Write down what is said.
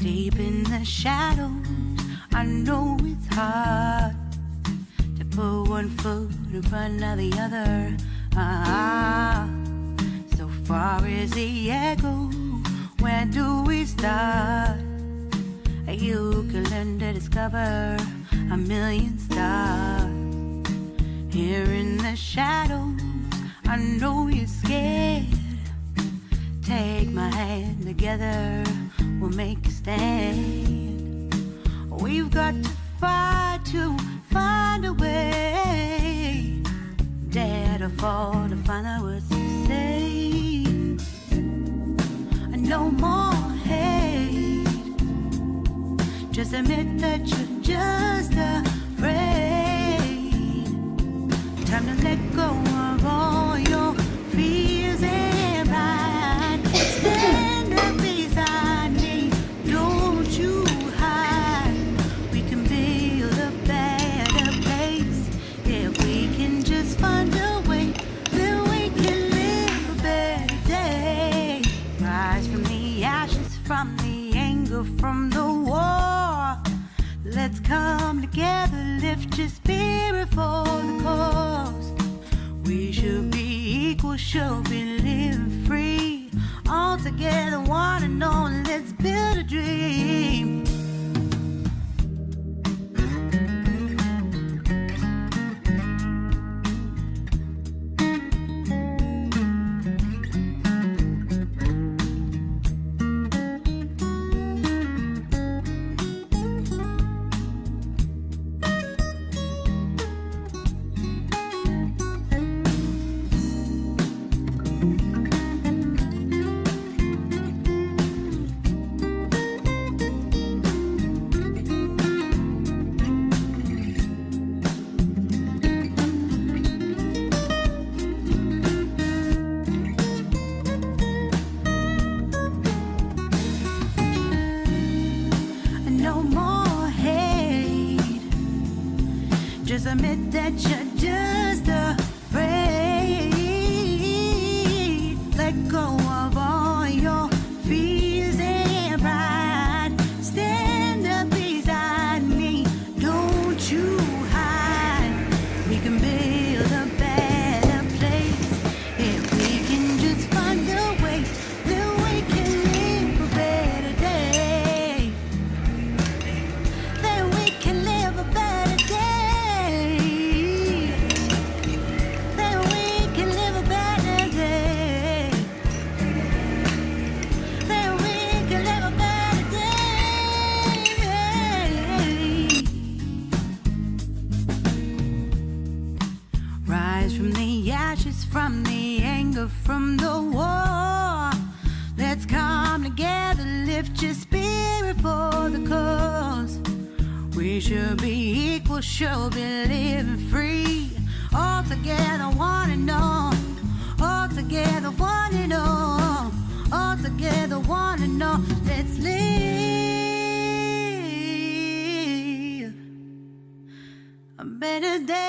Deep in the shadows, I know it's hard to put one foot in front of the other. So far as the echo, where do we start? You can learn to discover a million stars. Here in the shadows, I know you're scared. Take my hand, together we'll make a stand. We've got to fight to find a way. Dare to fall to find out what to say. No more hate. Just admit that you're just afraid. Time to let go of all your fears and pride. Stand up beside me, don't you hide. We can build a better place. If we can just find a way, then we can live a better day. Rise from the ashes, from the anger, from the war. Let's come together, lift your spirit for the cause. We should be equal, should be living free. All together, one and all, let's build a dream. Just admit that you're just afraid. Let go of all your fears and pride. Stand up beside me, don't you hide. We can build a better place. If we can just find a way, then we can live a better day. Then we can live a better day. From the anger, from the war. Let's come together, lift your spirit for the cause. We should be equal, should be living free. All together, one and all. All together, one and all. All together, one and all. Let's live a better day.